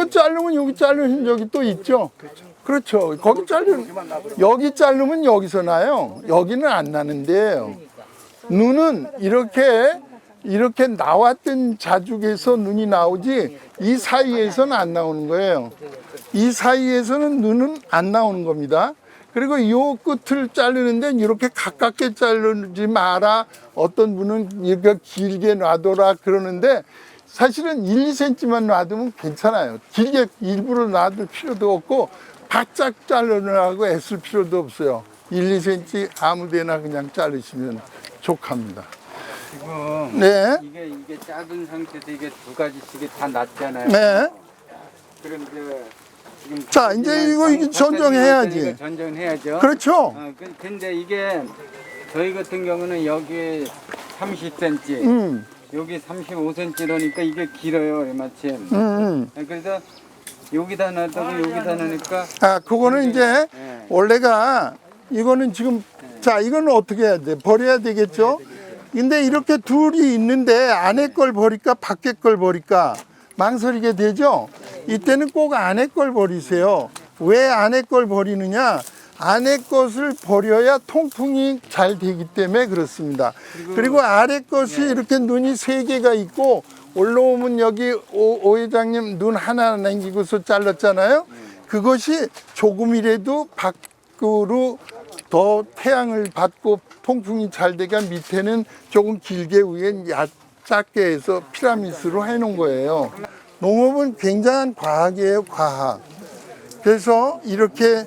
자르면 여기 자르는 적이 또 있죠. 그렇죠. 거기 여기 자르면 여기서 나요. 여기는 안 나는데요. 눈은 이렇게 나왔던 자죽에서 눈이 나오지 이 사이에서는 안 나오는 거예요. 이 사이에서는 눈은 안 나오는 겁니다. 그리고 이 끝을 자르는데 이렇게 가깝게 자르지 마라. 어떤 분은 이렇게 길게 놔둬라 그러는데 사실은 1, 2cm만 놔두면 괜찮아요. 길게 일부러 놔둘 필요도 없고 바짝 자르느라고 애쓸 필요도 없어요. 1, 2cm 아무 데나 그냥 자르시면 족합니다. 지금 네. 이게 작은 상태에서 이게 두 가지씩이 다 났잖아요. 네. 그런데 지금 자, 이제 이거 전정해야지. 전정해야죠. 그렇죠. 근데 이게 저희 같은 경우는 여기 30cm, 여기 35cm라니까 이게 길어요, 마침. 그래서 여기다 놔두고 여기다 놓으니까 아, 그거는 이제 원래가 이거는 지금 자, 이거는 어떻게 해야 돼? 버려야 되겠죠? 근데 이렇게 둘이 있는데 안에 걸 버릴까 밖에 걸 버릴까 망설이게 되죠? 이때는 꼭 안에 걸 버리세요. 왜 안에 걸 버리느냐? 안에 것을 버려야 통풍이 잘 되기 때문에 그렇습니다. 그리고 아래 것이 이렇게 눈이 3개가 있고 올라오면 여기 오 회장님 눈 하나 남기고서 잘랐잖아요. 그것이 조금이라도 밖으로 더 태양을 받고 통풍이 잘 되니까 밑에는 조금 길게 위엔 작게 해서 피라미드로 해놓은 거예요. 농업은 굉장한 과학이에요, 과학. 그래서 이렇게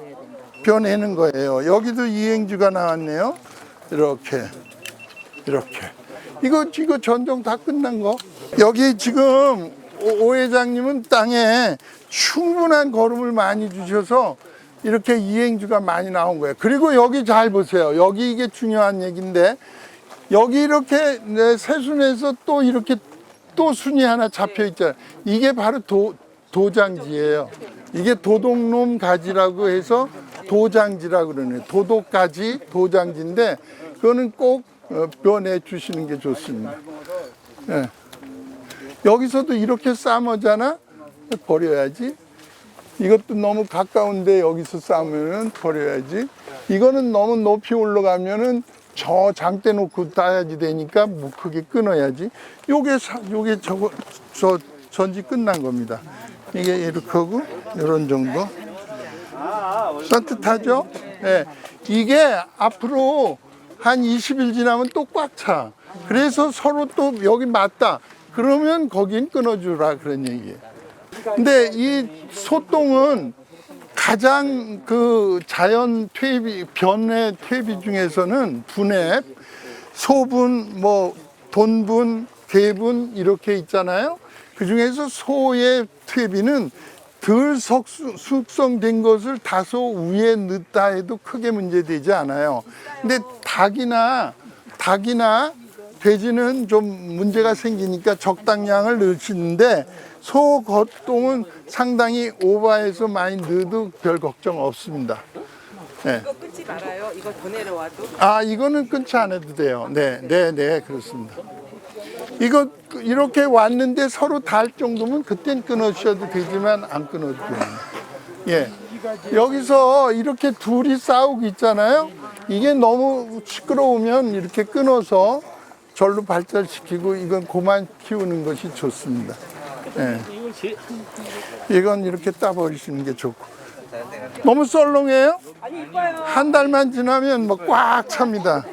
벼내는 거예요. 여기도 이행주가 나왔네요. 이렇게. 이거 전종 다 끝난 거. 여기 지금 오 회장님은 땅에 충분한 거름을 많이 주셔서 이렇게 이행주가 많이 나온 거예요. 그리고 여기 잘 보세요. 여기 이게 중요한 얘기인데 여기 이렇게 새순에서 또 이렇게 또 순이 하나 잡혀 있잖아요. 이게 바로 도장지예요. 이게 도둑놈 가지라고 해서 도장지라고 그러네요. 도둑가지 도장지인데 그거는 꼭 벼내 주시는 게 좋습니다. 네. 여기서도 이렇게 싸매잖아. 버려야지. 이것도 너무 가까운데 여기서 싸우면은 버려야지. 이거는 너무 높이 올라가면은 저 장대 놓고 따야지 되니까 뭐 크게 끊어야지. 요게 저 전지 끝난 겁니다. 이게 이렇게 하고 이런 정도. 산뜻하죠? 네. 이게 앞으로 한 20일 지나면 또 꽉 차. 그래서 서로 또 여기 맞다. 그러면 거긴 끊어주라 그런 얘기예요. 근데 이 소똥은 가장 그 자연 퇴비, 변의 퇴비 중에서는 분해, 소분, 뭐 돈분, 개분 이렇게 있잖아요. 그 중에서 소의 퇴비는 덜 숙성된 것을 다소 위에 넣다 해도 크게 문제되지 않아요. 근데 닭이나 돼지는 좀 문제가 생기니까 적당량을 넣으시는데 소거동은 상당히 오버해서 많이 넣어도 별 걱정 없습니다. 네. 이거 끊지 말아요. 이거 더 내려와도. 아, 이거는 끊지 않아도 돼요. 네, 그렇습니다. 이거 이렇게 왔는데 서로 닿을 정도면 그땐 끊으셔도 되지만 안 끊어도 됩니다. 예. 여기서 이렇게 둘이 싸우고 있잖아요. 이게 너무 시끄러우면 이렇게 끊어서 절로 발달시키고 이건 그만 키우는 것이 좋습니다. 예. 이건 이렇게 따버리시는 게 좋고. 너무 썰렁해요? 아니 이뻐요. 한 달만 지나면 뭐 꽉 찹니다.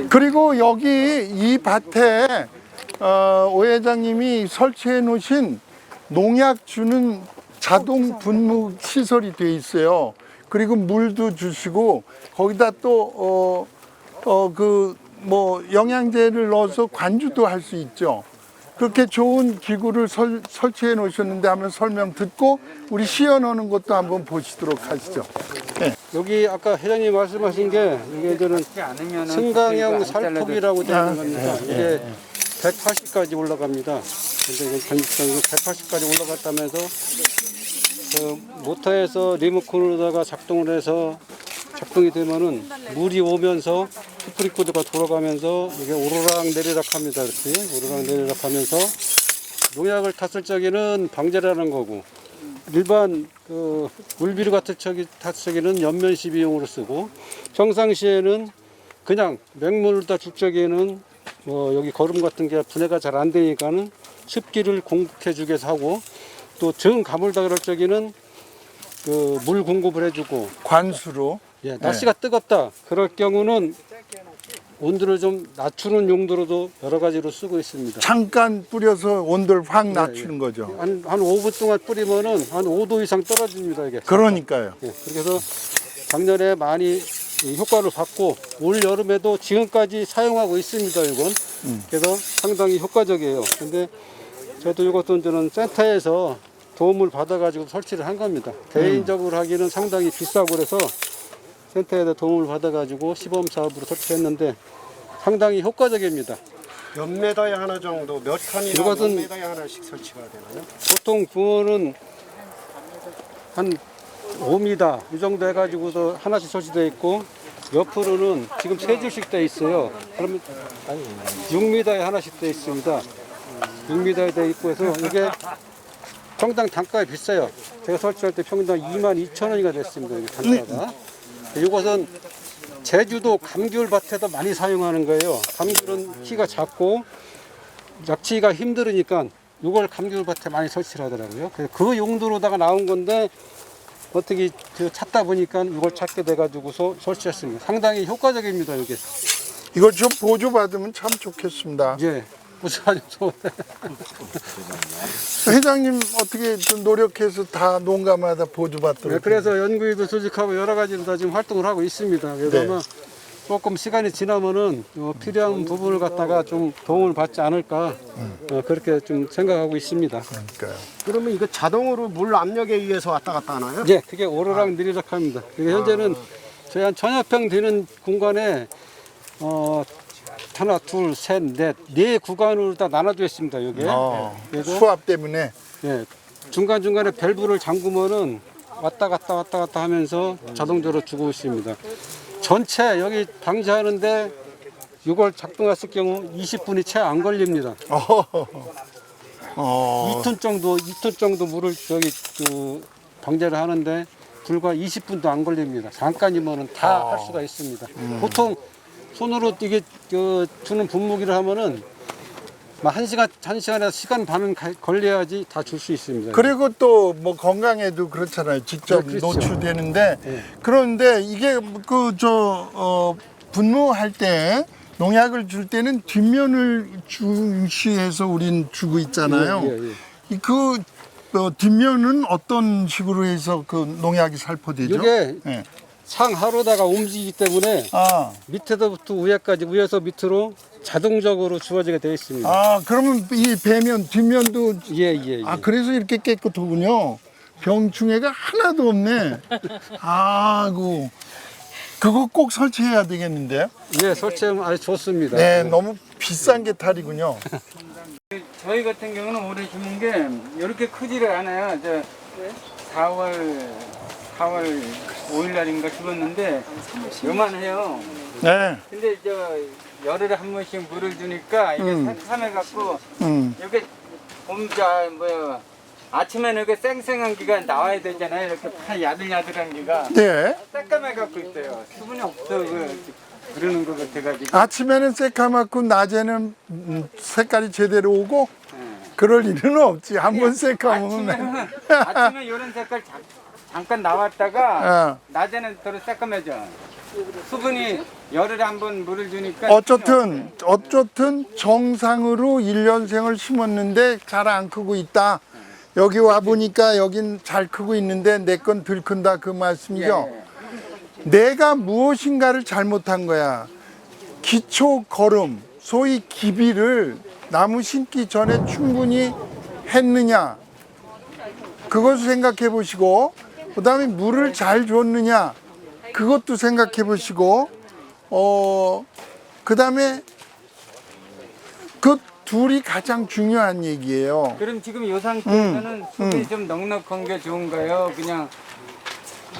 그리고 여기 이 밭에 오 회장님이 설치해 놓으신 농약 주는 자동 분무 시설이 돼 있어요. 그리고 물도 주시고 거기다 또 영양제를 넣어서 관주도 할 수 있죠. 그렇게 좋은 기구를 설치해 놓으셨는데 한번 설명 듣고 우리 시연하는 것도 한번 보시도록 하시죠. 네. 여기 아까 회장님 말씀하신 게 이게 저는 승강형 살폭이라고 되는 겁니다. 이게 180까지 올라갑니다. 근데 이게 전기성이 180까지 올라갔다면서 그 모터에서 리모컨으로다가 작동을 해서 작동이 되면은 물이 오면서 스프링클러가 돌아가면서 이게 오르락 내리락 합니다. 이렇게 오르락 내리락 하면서 농약을 탔을 적에는 방제라는 거고 일반 그 물비료 같은 탔을 적에는 연면 시비용으로 쓰고 평상시에는 그냥 맹물을 다 줄 적에는 뭐 여기 거름 같은 게 분해가 잘 안 되니까는 습기를 공급해 주게 해서 하고 또 정 가물다 그럴 적에는 그 물 공급을 해주고 관수로. 예, 날씨가 뜨겁다 그럴 경우는 온도를 좀 낮추는 용도로도 여러 가지로 쓰고 있습니다. 잠깐 뿌려서 온도를 확 낮추는 거죠. 한 5분 동안 뿌리면은 한 5도 이상 떨어집니다 이게. 그러니까요. 예, 그래서 작년에 많이 이 효과를 받고 올 여름에도 지금까지 사용하고 있습니다 이건. 그래서 상당히 효과적이에요. 근데 저도 이것도 저는 센터에서 도움을 받아가지고 설치를 한 겁니다. 개인적으로 하기는 상당히 비싸고 그래서 센터에서 도움을 받아가지고 시범 사업으로 설치했는데 상당히 효과적입니다. 몇 메다에 하나 정도, 몇 칸이나 몇 이것은 메다에 하나씩 설치가 되나요? 보통 붕어는 한 5m 이 정도 해가지고서 하나씩 설치되어 있고 옆으로는 지금 세 줄씩 되어 있어요. 그러면 6m에 하나씩 되어 있습니다. 6m에 되어 있고 해서 이게 평당 단가가 비싸요. 제가 설치할 때 평당 22,000원이가 됐습니다. 이게 단가가. 이것은 제주도 감귤 밭에도 많이 사용하는 거예요. 감귤은 키가 작고 약치기가 힘들으니까 이걸 감귤 밭에 많이 설치를 하더라고요. 그래서 그 용도로다가 나온 건데 어떻게 찾다 보니까 이걸 찾게 돼가지고서 설치했습니다. 상당히 효과적입니다. 이게. 이거 좀 보조받으면 참 좋겠습니다. 예. 아주 좋아요. 회장님 어떻게 좀 노력해서 다 농가마다 보조받도록. 네, 그래서 연구위도 조직하고 여러 가지로 다 지금 활동을 하고 있습니다. 그래서 네. 아마 조금 시간이 지나면은 필요한 부분을 갖다가 좀 도움을 받지 않을까 그렇게 좀 생각하고 있습니다. 그러니까요. 그러면 이거 자동으로 물 압력에 의해서 왔다 갔다 하나요? 예, 그게 오르락 내리락 합니다. 그게 현재는 저희 한 1000여평 되는 공간에 하나, 둘, 셋, 네 구간으로 다 나눠져 있습니다. 여기. 그래서 수압 때문에. 예, 중간중간에 밸브를 잠그면은 왔다 갔다 하면서 자동적으로 주고 있습니다. 전체 여기 방지하는데 이걸 작동했을 경우 20분이 채 안 걸립니다. 2톤 정도 물을 저기 방제를 하는데 불과 20분도 안 걸립니다. 잠깐이면은 다 할 수가 있습니다. 보통 손으로 이게 주는 분무기를 하면은 한 시간에서 시간 반은 걸려야지 다 줄 수 있습니다. 그리고 또 뭐 건강에도 그렇잖아요. 직접 네, 그렇죠. 노출되는데 네. 그런데 이게 분무할 때 농약을 줄 때는 뒷면을 중시해서 우린 주고 있잖아요. 예. 그 뒷면은 어떤 식으로 해서 그 농약이 살포되죠? 이게 예. 상하로다가 움직이기 때문에 밑에서부터 위에까지 위에서 밑으로 자동적으로 주어지게 되어 있습니다. 그러면 이 배면 뒷면도 예. 그래서 이렇게 깨끗하군요. 병충해가 하나도 없네. 그거 꼭 설치해야 되겠는데요? 예, 설치하면 아주 좋습니다. 네, 너무 비싼 게 탈이군요. 저희 같은 경우는 올해 심은 게 이렇게 크지를 않아요. 4월 5일 날인가 심었는데 요만해요. 네. 근데 열흘에 한 번씩 물을 주니까 이게 새카매갖고 이렇게 아침에는 이렇게 쌩쌩한 기가 나와야 되잖아요. 이렇게 야들야들한 기가 네. 새까매갖고 있어요. 수분이 없어 그러는 것 같아가지고. 아침에는 새카맣고 낮에는 색깔이 제대로 오고 그럴 일은 없지. 한 번 새카면 아침에 이런 색깔 잠깐 나왔다가 어. 낮에는 더 새까매져. 수분이 열흘에 한 번 물을 주니까. 어쨌든 정상으로 1년생을 심었는데 잘 안 크고 있다. 여기 와 보니까 여긴 잘 크고 있는데 내 건 덜 큰다 그 말씀이죠. 내가 무엇인가를 잘못한 거야. 기초 거름, 소위 기비를 나무 심기 전에 충분히 했느냐. 그것을 생각해 보시고, 그 다음에 물을 잘 줬느냐. 그것도 생각해 보시고, 그 다음에 그 둘이 가장 중요한 얘기예요. 그럼 지금 이 상태에서는 수분이 좀 넉넉한 게 좋은가요? 그냥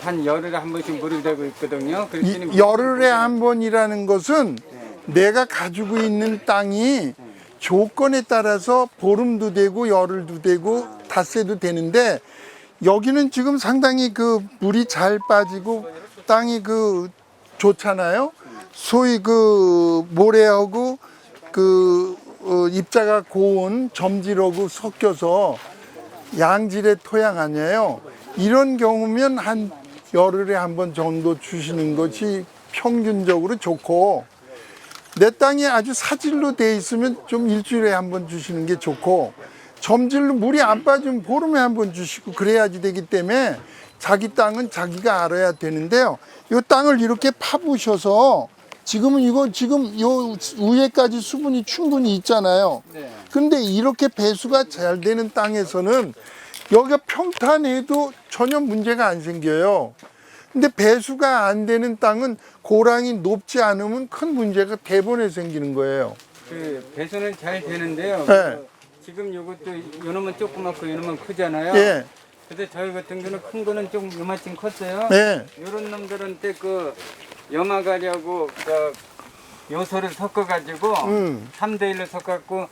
한 열흘에 한 번씩 물을 대고 있거든요. 그렇지는 열흘에 한 번이라는 것은 내가 가지고 있는 땅이 조건에 따라서 보름도 되고 열흘도 되고 닷새도 되는데 여기는 지금 상당히 그 물이 잘 빠지고 땅이 그 좋잖아요. 소위 그 모래하고 그 입자가 고온 점질하고 섞여서 양질의 토양 아니에요. 이런 경우면 한 열흘에 한 번 정도 주시는 것이 평균적으로 좋고, 내 땅이 아주 사질로 돼 있으면 좀 일주일에 한 번 주시는 게 좋고, 점질로 물이 안 빠지면 보름에 한 번 주시고 그래야지 되기 때문에 자기 땅은 자기가 알아야 되는데요. 이 땅을 이렇게 파보셔서 지금은 이거 지금 요 위에까지 수분이 충분히 있잖아요. 근데 이렇게 배수가 잘 되는 땅에서는 여기가 평탄해도 전혀 문제가 안 생겨요. 근데 배수가 안 되는 땅은 고랑이 높지 않으면 큰 문제가 대번에 생기는 거예요. 그 배수는 잘 되는데요. 네. 지금 요것도 요놈은 조그맣고 요놈은 크잖아요. 예. 근데 저희 같은 경우는 큰 거는 좀 요만큼 컸어요. 네. 요런 놈들은 그 염화가려고 요소를 섞어가지고 3대1로 섞어갖고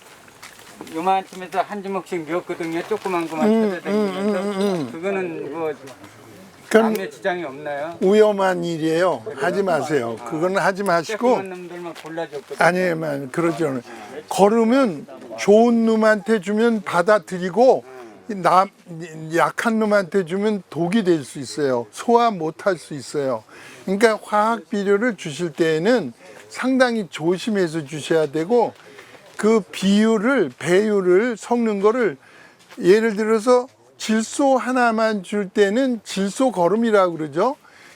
요만큼에서 한 주먹씩 넣었거든요. 조그만 거만 찾아다니면서 그거는 뭐 그건 남의 지장이 없나요? 위험한 일이에요. 하지 마세요. 그거는 하지 마시고. 조그만 놈들만 골라줬거든요. 아니에만 그러지 않아요. 걸으면 좋은 놈한테 주면 받아들이고 약한 놈한테 주면 독이 될 수 있어요. 소화 못할 수 있어요. 그러니까 화학 비료를 주실 때에는 상당히 조심해서 주셔야 되고, 그 배율을 섞는 거를 예를 들어서 질소 하나만 줄 때는 질소 거름이라고 그러죠.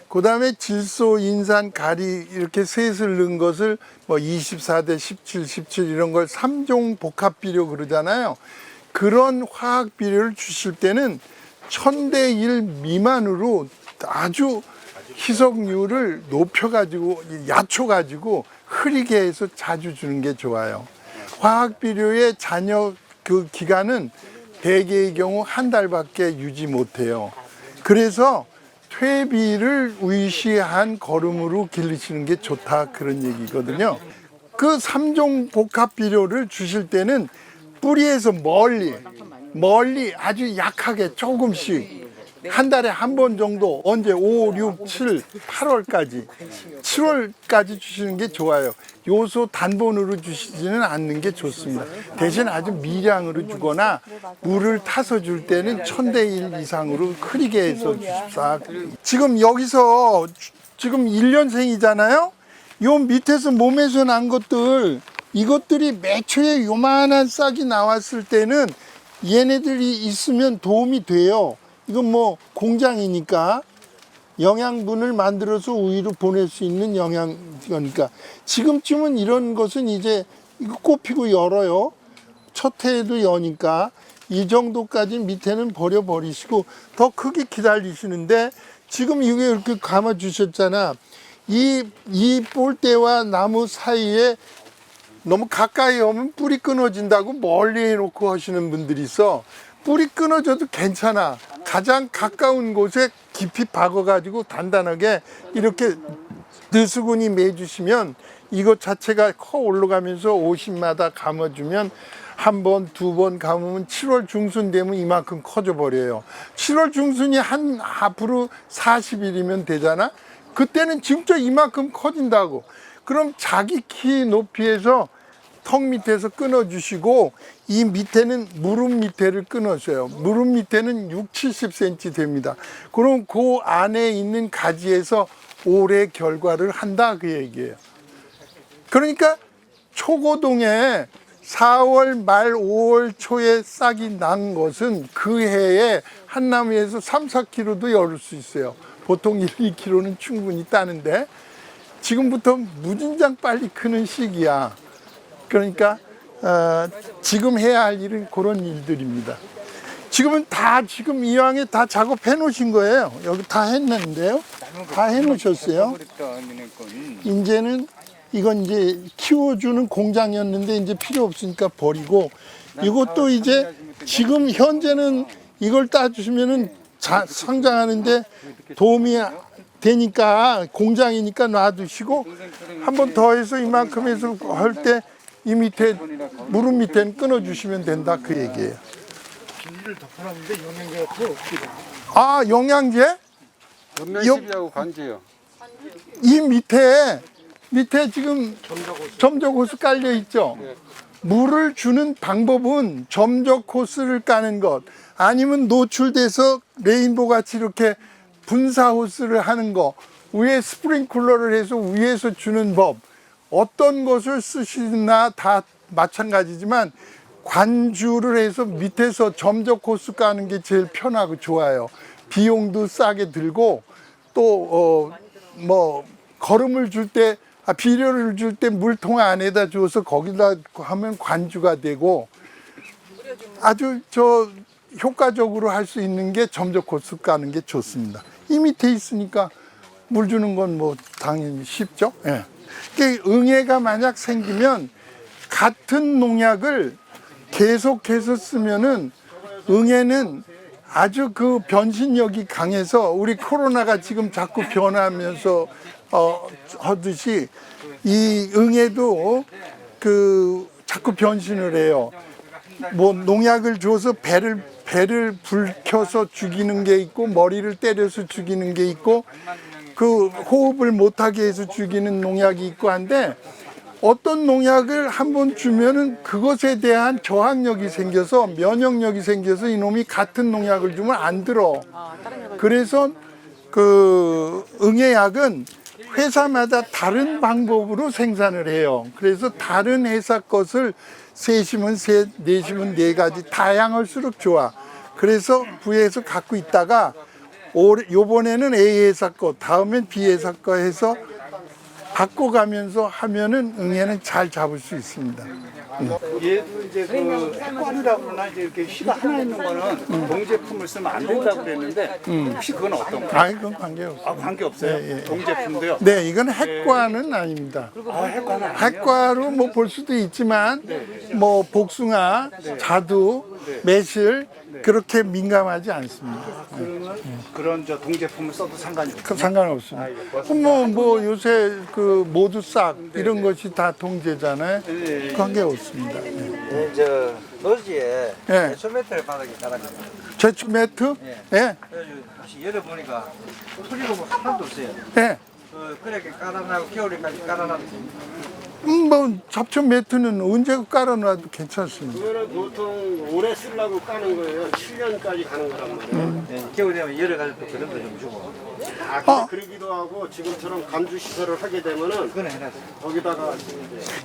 그 다음에 질소, 인산, 가리 이렇게 셋을 넣은 것을 뭐 24대 17, 17 이런 걸 3종 복합 비료 그러잖아요. 그런 화학 비료를 주실 때는 1000대 1 미만으로 아주 희석률을 높여가지고 얕춰가지고 흐리게 해서 자주 주는 게 좋아요. 화학 비료의 잔여 그 기간은 대개의 경우 한 달밖에 유지 못해요. 그래서 퇴비를 위시한 거름으로 기르시는 게 좋다 그런 얘기거든요. 그 3종 복합 비료를 주실 때는 뿌리에서 멀리 아주 약하게 조금씩 한 달에 한 번 정도 언제 5, 6, 7, 8월까지 7월까지 주시는 게 좋아요. 요소 단본으로 주시지는 않는 게 좋습니다. 대신 아주 미량으로 주거나 물을 타서 줄 때는 1000대 1 이상으로 흐리게 해서 주십사. 지금 여기서 지금 1년생이잖아요. 요 밑에서 몸에서 난 것들 이것들이 매초에 요만한 싹이 나왔을 때는 얘네들이 있으면 도움이 돼요. 이건 뭐 공장이니까 영양분을 만들어서 우유로 보낼 수 있는 영양이니까. 지금쯤은 이런 것은 이제 이거 꽃피고 열어요. 첫 해에도 여니까 이 정도까지 밑에는 버려버리시고 더 크게 기다리시는데, 지금 이게 이렇게 감아 주셨잖아. 이 볼대와 나무 사이에 너무 가까이 오면 뿌리 끊어진다고 멀리 해놓고 하시는 분들이 있어. 뿌리 끊어져도 괜찮아. 가장 가까운 곳에 깊이 박아가지고 단단하게 이렇게 느수근이 매주시면 이것 자체가 커 올라가면서 50마다 감아주면 한 번, 두 번 감으면 7월 중순 되면 이만큼 커져 버려요. 7월 중순이 한 앞으로 40일이면 되잖아. 그때는 진짜 이만큼 커진다고. 그럼 자기 키 높이에서 턱 밑에서 끊어주시고 이 밑에는 무릎 밑에를 끊으셔요. 무릎 밑에는 6, 70cm 됩니다. 그럼 그 안에 있는 가지에서 올해 결과를 한다 그 얘기예요. 그러니까 초고동에 4월 말 5월 초에 싹이 난 것은 그 해에 한 나무에서 3, 4kg도 열을 수 있어요. 보통 1, 2kg는 충분히 따는데 지금부터 무진장 빨리 크는 시기야. 그러니까 지금 해야 할 일은 그런 일들입니다. 지금은 다 지금 이왕에 다 작업해 놓으신 거예요. 여기 다 했는데요. 다 해 놓으셨어요. 이제는 이건 이제 키워주는 공장이었는데 이제 필요 없으니까 버리고 이것도 이제 지금 현재는 이걸 따주시면은 성장하는데 도움이 되니까 공장이니까 놔두시고 한 번 더 해서 이만큼 해서 할 때 이 밑에 무릎 밑에는 끊어주시면 된다 그 얘기예요. 비닐을 덮어놨는데 영양제가 더 없기도. 아 영양제? 연면시비하고 관제요. 이 밑에 지금 점적호스 깔려 있죠. 물을 주는 방법은 점적호스를 까는 것 아니면 노출돼서 레인보우 같이 이렇게 분사호스를 하는 거 위에 스프링클러를 해서 위에서 주는 법 어떤 것을 쓰시나 다 마찬가지지만 관주를 해서 밑에서 점적호스 까는 게 제일 편하고 좋아요. 비용도 싸게 들고 또 뭐 거름을 줄 때 비료를 줄 때 물통 안에다 주어서 거기다 하면 관주가 되고 아주 효과적으로 할 수 있는 게 점적호스 까는 게 좋습니다. 이 밑에 있으니까 물 주는 건 뭐 당연히 쉽죠. 예. 응애가 만약 생기면 같은 농약을 계속해서 쓰면은 응애는 아주 그 변신력이 강해서 우리 코로나가 지금 자꾸 변하면서 하듯이 이 응애도 그 자꾸 변신을 해요. 뭐 농약을 줘서 배를 불켜서 죽이는 게 있고 머리를 때려서 죽이는 게 있고 그 호흡을 못하게 해서 죽이는 농약이 있고 한데 어떤 농약을 한번 주면은 그것에 대한 저항력이 생겨서 면역력이 생겨서 이놈이 같은 농약을 주면 안 들어. 그래서 그 응애약은 회사마다 다른 방법으로 생산을 해요. 그래서 다른 회사 것을 셋이면 셋, 넷이면 네 가지 다양할수록 좋아. 그래서 구해서 갖고 있다가 요번에는 A 회사 거, 다음엔 B 회사 거 해서 바꿔가면서 하면은 응애는 잘 잡을 수 있습니다. 얘도 이제 그 핵관이라고 그러나 이제 이렇게 씨가 하나 있는 거는 동제품을 쓰면 안 된다고 그랬는데 혹시 그건 어떤가요? 아, 이건 관계없어요. 아, 관계 없어요? 네, 예. 동제품도요? 네, 이건 핵과는 아닙니다. 아, 핵관은 아니에요? 핵과로 뭐 볼 수도 있지만 뭐 복숭아, 자두, 매실 그렇게 민감하지 않습니다. 그러면 그런 저 동제품을 써도 상관이 없어요? 상관없습니다. 뭐 요새 그 모두 싹 이런 것이 다 동제잖아요. 관계 없습니다. 저 노지에 예. 대초 매트를 바닥에 깔아줘요. 제축 매트? 예. 그래가지고 혹시 열어보니까 풀리고 뭐 하나도 없어요. 예. 그렇게 깔아놔고 겨울에까지 깔아놔도 됩니다. 뭐 잡초 매트는 언제 깔아놔도 괜찮습니다. 그거는 보통 오래 쓰려고 까는 거예요. 7년까지 가는 거란 말이에요. 네, 겨울 되면 열어가지고 또 그런 거 좀 주고. 근데 그러기도 하고 지금처럼 감주 시설을 하게 되면은 그건 해놨어요. 거기다가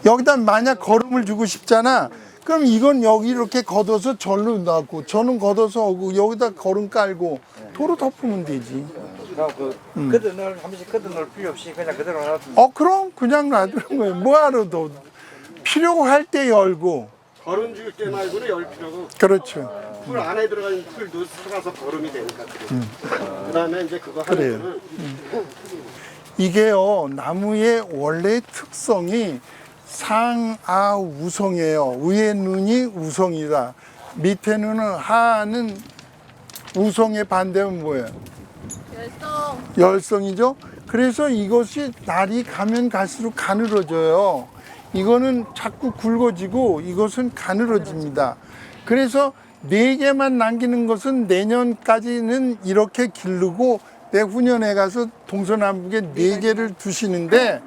여기다 만약 거름을 주고 싶잖아. 그럼 이건 여기 이렇게 걷어서 절로 놔고 저는 걷어서 오고 여기다 거름 깔고 도로 덮으면 되지. 그래갖고 걷어놓을 한 번씩 걷어놓을 필요 없이 그냥 그대로 놔두면 그럼 그냥 놔두는 거예요. 뭐하러 더 필요할 때 열고. 거름 줄 때 말고는 열 필요고 그렇죠. 풀 안에 들어가는 풀도 살아서 거름이 되니까 그다음에 이제 그거 그래요. 하는 거는 이게요 나무의 원래 특성이 상하우성이에요. 위에 눈이 우성이다. 밑에 눈은 하는 우성의 반대는 뭐예요? 열성이죠. 그래서 이것이 날이 가면 갈수록 가늘어져요. 이거는 자꾸 굵어지고 이것은 가늘어집니다. 그래서 4개만 남기는 것은 내년까지는 이렇게 기르고 내후년에 가서 동서남북에 4개를 두시는데,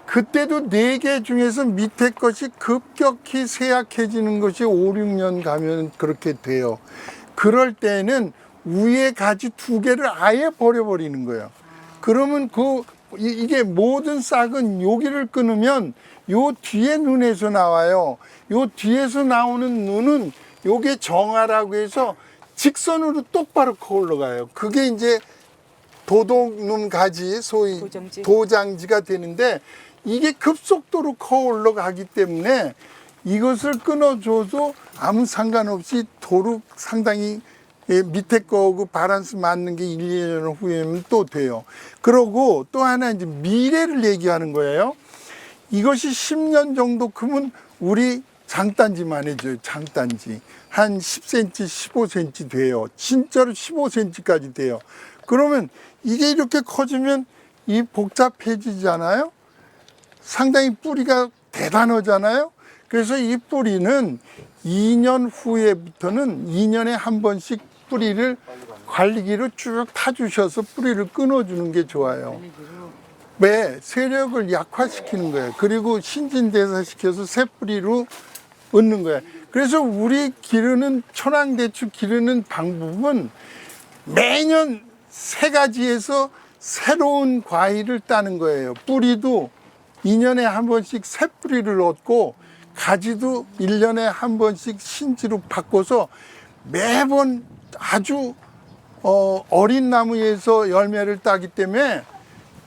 그때도 4개 중에서 밑에 것이 급격히 쇠약해지는 것이 5, 6년 가면 그렇게 돼요. 그럴 때는 위에 가지 2개를 아예 버려버리는 거예요. 그러면 이게 모든 싹은 여기를 끊으면 요 뒤에 눈에서 나와요. 요 뒤에서 나오는 눈은 요게 정화라고 해서 직선으로 똑바로 커 올라가요. 그게 이제 도독눈 가지, 소위 도장지가 되는데, 이게 급속도로 커 올라가기 때문에 이것을 끊어줘도 아무 상관없이 도로 상당히 밑에 거하고 바란스 맞는 게 1, 2년 후에는 또 돼요. 그러고 또 하나 이제 미래를 얘기하는 거예요. 이것이 10년 정도 크면 우리 장단지만 해줘요. 장단지. 한 10cm, 15cm 돼요. 진짜로 15cm까지 돼요. 그러면 이게 이렇게 커지면 이 복잡해지잖아요. 상당히 뿌리가 대단하잖아요. 그래서 이 뿌리는 2년 후에부터는 2년에 한 번씩 뿌리를 관리기로 쭉 타주셔서 뿌리를 끊어주는 게 좋아요. 왜? 세력을 약화시키는 거예요. 그리고 신진대사시켜서 새 뿌리로 얻는 거예요. 그래서 우리 기르는 천황대추 기르는 방법은 매년 3가지에서 새로운 과일을 따는 거예요. 뿌리도 2년에 한 번씩 새 뿌리를 얻고, 가지도 1년에 한 번씩 신지로 바꿔서 매번 아주 어린 나무에서 열매를 따기 때문에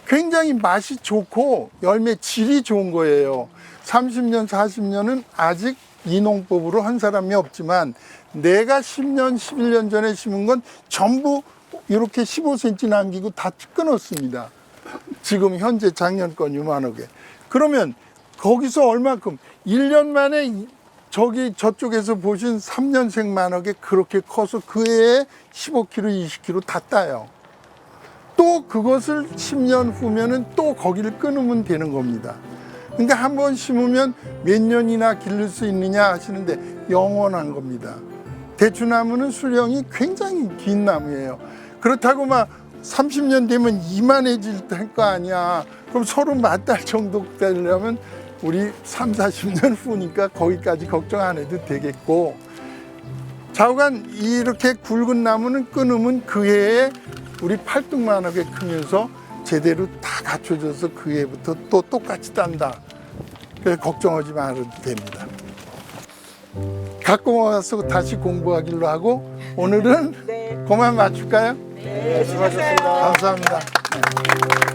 굉장히 맛이 좋고 열매 질이 좋은 거예요. 30년, 40년은 아직 이 농법으로 한 사람이 없지만, 내가 10년, 11년 전에 심은 건 전부 이렇게 15cm 남기고 다 끊었습니다. 지금 현재 작년 건 요만하게. 그러면 거기서 얼마큼 1년 만에 저쪽에서 보신 3년생만하게 그렇게 커서 그 해에 15kg, 20kg 다 따요. 또 그것을 10년 후면은 또 거기를 끊으면 되는 겁니다. 그러니까 한 번 심으면 몇 년이나 기를 수 있느냐 하시는데 영원한 겁니다. 대추나무는 수령이 굉장히 긴 나무예요. 그렇다고 막 30년 되면 이만해질 거 아니야. 그럼 30달 정도 되려면 우리 3, 40년 후니까 거기까지 걱정 안 해도 되겠고, 좌우간 이렇게 굵은 나무는 끊으면 그 해에 우리 팔뚝만하게 크면서 제대로 다 갖춰져서 그 해부터 또 똑같이 딴다. 그래서 걱정하지 말아도 됩니다. 갖고 와서 다시 공부하기로 하고, 오늘은 그만 맞출까요? 네, 수고하셨습니다. 감사합니다. 네.